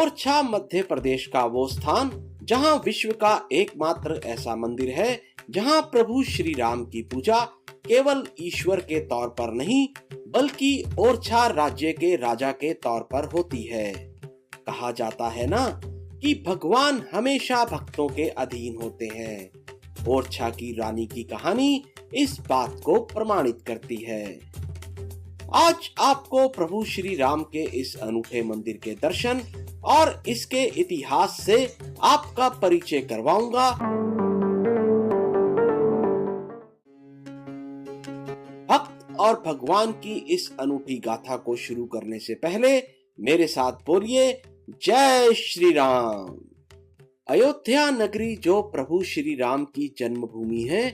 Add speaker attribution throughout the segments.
Speaker 1: ओरछा मध्य प्रदेश का वो स्थान जहां विश्व का एकमात्र ऐसा मंदिर है जहां प्रभु श्री राम की पूजा केवल ईश्वर के तौर पर नहीं बल्कि ओरछा राज्य के राजा के तौर पर होती है। कहा जाता है ना कि भगवान हमेशा भक्तों के अधीन होते हैं। ओरछा की रानी की कहानी इस बात को प्रमाणित करती है। आज आपको प्रभु श्री राम के इस अनूठे मंदिर के दर्शन और इसके इतिहास से आपका परिचय करवाऊंगा। भक्त और भगवान की इस अनूठी गाथा को शुरू करने से पहले मेरे साथ बोलिए जय श्री राम। अयोध्या नगरी जो प्रभु श्री राम की जन्मभूमि है,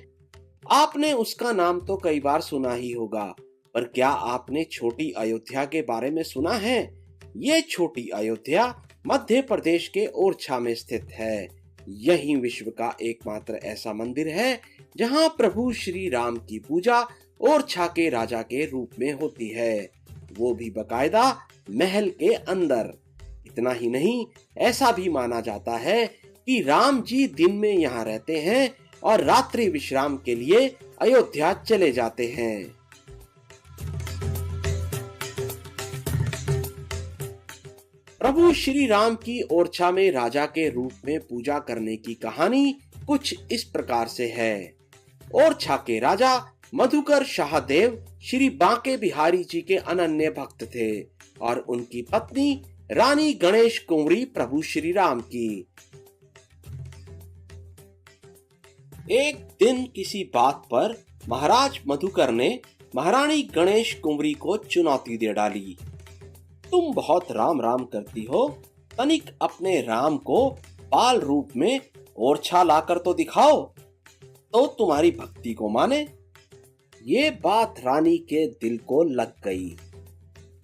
Speaker 1: आपने उसका नाम तो कई बार सुना ही होगा, पर क्या आपने छोटी अयोध्या के बारे में सुना है? ये छोटी अयोध्या मध्य प्रदेश के ओरछा में स्थित है। यही विश्व का एकमात्र ऐसा मंदिर है जहां प्रभु श्री राम की पूजा ओरछा के राजा के रूप में होती है, वो भी बकायदा महल के अंदर। इतना ही नहीं, ऐसा भी माना जाता है कि राम जी दिन में यहाँ रहते हैं और रात्रि विश्राम के लिए अयोध्या चले जाते हैं। प्रभु श्री राम की ओरछा में राजा के रूप में पूजा करने की कहानी कुछ इस प्रकार से है। ओरछा के राजा मधुकर शाहदेव श्री बांके बिहारी जी के अनन्य भक्त थे और उनकी पत्नी रानी गणेश कुंवरी प्रभु श्री राम की। एक दिन किसी बात पर महाराज मधुकर ने महारानी गणेश कुंवरी को चुनौती दे डाली। तुम बहुत राम राम करती हो, तनिक अपने राम को बाल रूप में ओरछा लाकर तो दिखाओ, तो तुम्हारी भक्ति को माने। ये बात रानी के दिल को लग गई।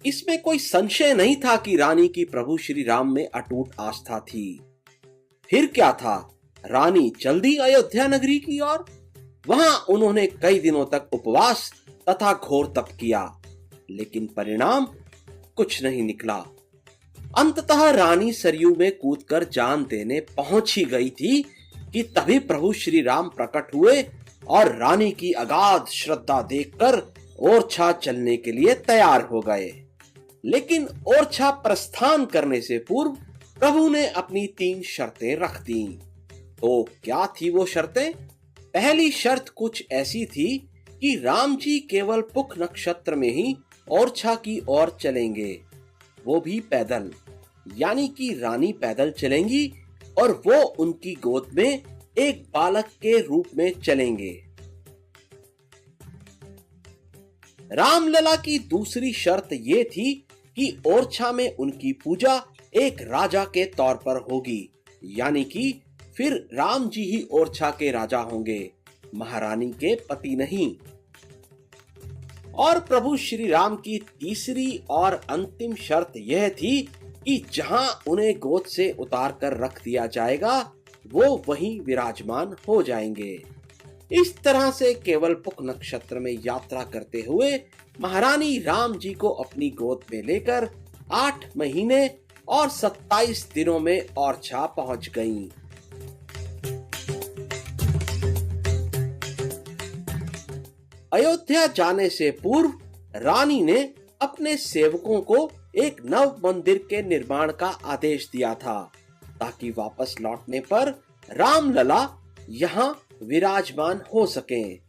Speaker 1: इसमें कोई संशय नहीं था कि रानी की प्रभु श्री राम में अटूट आस्था थी। फिर क्या था, रानी चल दी अयोध्या नगरी की ओर। वहां उन्होंने कई दिनों तक उपवास तथा घोर तप किया, लेकिन परिणाम कुछ नहीं निकला। अंततः रानी सरयू में कूदकर जान देने पहुंच ही गई थी कि तभी प्रभु श्री राम प्रकट हुए और रानी की अगाध श्रद्धा देखकर ओरछा चलने के लिए तैयार हो गए। लेकिन ओरछा प्रस्थान करने से पूर्व प्रभु ने अपनी 3 शर्तें रख दी। तो क्या थी वो शर्तें? पहली शर्त कुछ ऐसी थी कि राम जी केवल पुख नक्षत्र में ही ओरछा की ओर चलेंगे, वो भी पैदल, यानी कि रानी पैदल चलेंगी और वो उनकी गोद में एक बालक के रूप में चलेंगे। रामलला की दूसरी शर्त ये थी कि ओरछा में उनकी पूजा एक राजा के तौर पर होगी, यानी कि फिर राम जी ही ओरछा के राजा होंगे, महारानी के पति नहीं। और प्रभु श्री राम की तीसरी और अंतिम शर्त यह थी कि जहां उन्हें गोद से उतार कर रख दिया जाएगा वो वहीं विराजमान हो जाएंगे। इस तरह से केवल पुख नक्षत्र में यात्रा करते हुए महारानी राम जी को अपनी गोद में लेकर 8 महीने और 27 दिनों में ओरछा पहुंच गईं। अयोध्या जाने से पूर्व रानी ने अपने सेवकों को एक नव मंदिर के निर्माण का आदेश दिया था, ताकि वापस लौटने पर रामलला यहाँ विराजमान हो सकें।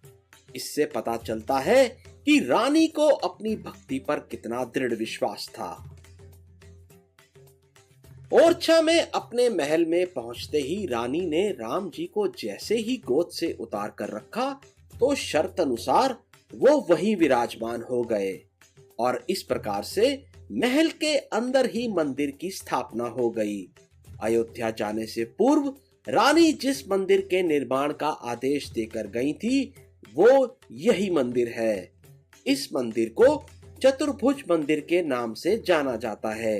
Speaker 1: इससे पता चलता है कि रानी को अपनी भक्ति पर कितना दृढ़ विश्वास था। ओरछा में अपने महल में पहुंचते ही रानी ने राम जी को जैसे ही गोद से उतार कर रखा तो शर्त अनुसार वो वहीं विराजमान हो गए और इस प्रकार से महल के अंदर ही मंदिर की स्थापना हो गई। अयोध्या जाने से पूर्व रानी जिस मंदिर के निर्माण का आदेश देकर गई थी वो यही मंदिर है। इस मंदिर को चतुर्भुज मंदिर के नाम से जाना जाता है।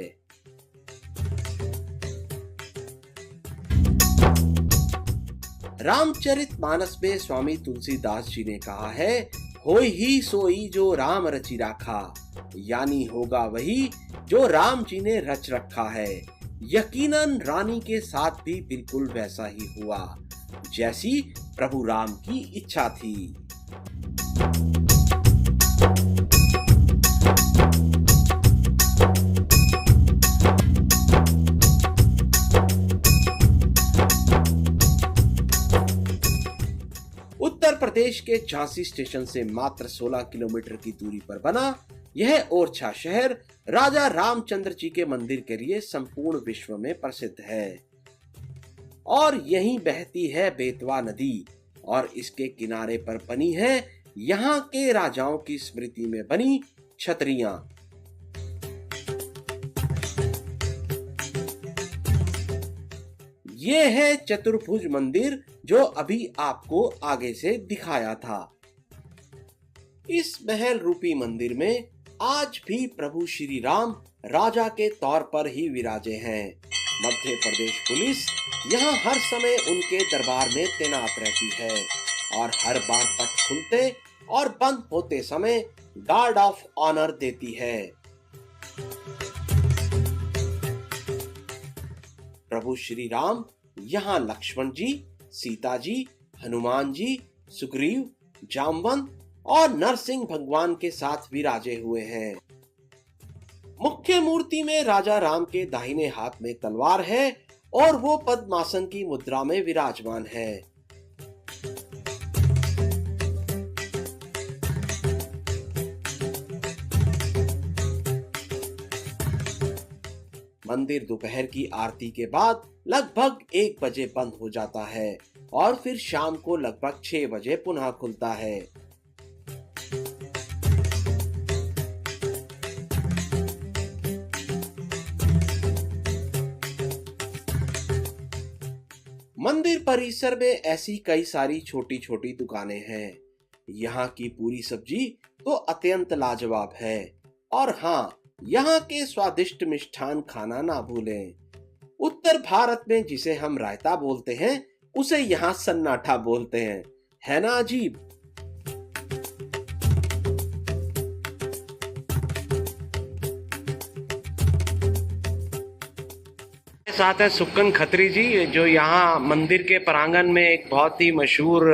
Speaker 1: रामचरितमानस में स्वामी तुलसीदास जी ने कहा है, होई ही सोई जो राम रचि राखा, यानी होगा वही जो राम जी ने रच रखा है। यकीनन रानी के साथ भी बिल्कुल वैसा ही हुआ जैसी प्रभु राम की इच्छा थी। उत्तर प्रदेश के झांसी स्टेशन से मात्र 16 किलोमीटर की दूरी पर बना यह ओरछा शहर राजा रामचंद्र जी के मंदिर के लिए संपूर्ण विश्व में प्रसिद्ध है और यहीं बहती है बेतवा नदी और इसके किनारे पर बनी है यहाँ के राजाओं की स्मृति में बनी छतरियां। ये है चतुर्भुज मंदिर जो अभी आपको आगे से दिखाया था। इस महल रूपी मंदिर में आज भी प्रभु श्री राम राजा के तौर पर ही विराजे हैं। मध्य प्रदेश पुलिस यहाँ हर समय उनके दरबार में तैनात रहती है और हर बार पट खुलते और बंद होते समय गार्ड ऑफ ऑनर देती है। प्रभु श्री राम यहाँ लक्ष्मण जी, सीता जी, हनुमान जी, सुग्रीव, जामवंत और नरसिंह भगवान के साथ विराजे हुए हैं। मुख्य मूर्ति में राजा राम के दाहिने हाथ में तलवार है और वो पद्मासन की मुद्रा में विराजमान है। मंदिर दोपहर की आरती के बाद लगभग 1 बजे बंद हो जाता है और फिर शाम को लगभग 6 बजे पुनः खुलता है। मंदिर परिसर में ऐसी कई सारी छोटी छोटी दुकानें हैं। यहाँ की पूरी सब्जी तो अत्यंत लाजवाब है और हाँ, यहाँ के स्वादिष्ट मिष्ठान खाना ना भूलें। उत्तर भारत में जिसे हम रायता बोलते हैं उसे यहाँ सन्नाटा बोलते हैं, है ना अजीब। साथ है सुक्कन खत्री जी जो यहाँ मंदिर के प्रांगण में एक बहुत ही मशहूर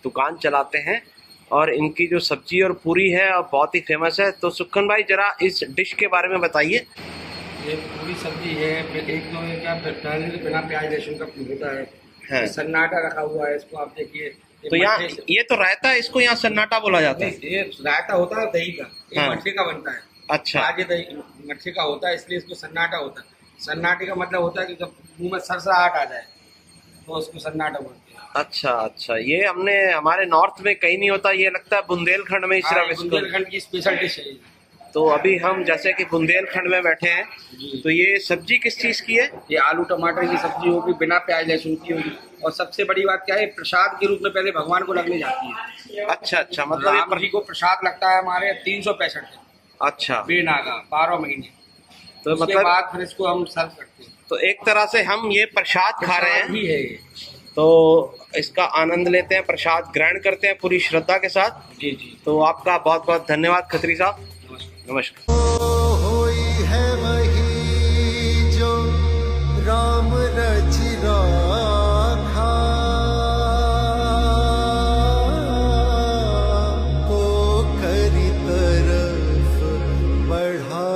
Speaker 1: दुकान चलाते हैं और इनकी जो सब्जी और पूरी है और बहुत ही फेमस है। तो सुक्कन भाई जरा इस डिश के बारे में बताइए।
Speaker 2: ये पूरी सब्जी है, एक तो क्या बिना प्याज लहसुन का होता है, सन्नाटा रखा हुआ है, इसको आप देखिए।
Speaker 1: तो यहाँ ये तो रायता है, इसको यहाँ सन्नाटा बोला जाता है।
Speaker 2: ये रायता होता है दही का, ये मट्ठे का बनता है।
Speaker 1: अच्छा,
Speaker 2: आज दही मट्ठे का होता है इसलिए इसको सन्नाटा होता है। सन्नाटे का मतलब होता है कि जब मुंह में सरसराहट आ जाए तो उसको सन्नाटा बोलते हैं।
Speaker 1: अच्छा अच्छा, ये हमने हमारे नॉर्थ में कहीं नहीं होता, ये लगता है बुंदेलखंड में सिर्फ इसको।
Speaker 2: बुंदेलखंड की स्पेशल डिश है।
Speaker 1: तो अभी हम जैसे कि बुंदेलखंड में बैठे हैं, तो ये सब्जी किस चीज की है?
Speaker 2: ये आलू टमाटर की सब्जी होगी, बिना प्याज लहसुन की होगी। और सबसे बड़ी बात क्या है, प्रसाद के रूप में पहले भगवान को लगने जाती है।
Speaker 1: अच्छा अच्छा, मतलब
Speaker 2: राम जी को प्रसाद लगता है हमारे 365 दिन।
Speaker 1: अच्छा,
Speaker 2: बिना का 12 महीने।
Speaker 1: तो
Speaker 2: मतलब बाद फिर इसको हम सर्व करते हैं।
Speaker 1: तो एक तरह से हम ये प्रसाद खा रहे हैं
Speaker 2: ही है।
Speaker 1: तो इसका आनंद लेते हैं, प्रसाद ग्रहण करते हैं पूरी श्रद्धा के साथ।
Speaker 2: जी जी।
Speaker 1: तो आपका बहुत बहुत धन्यवाद खत्री साहब। नमस्कार।
Speaker 3: होई है वही जो राम रचि राखा, को करी तरफ बढ़ा।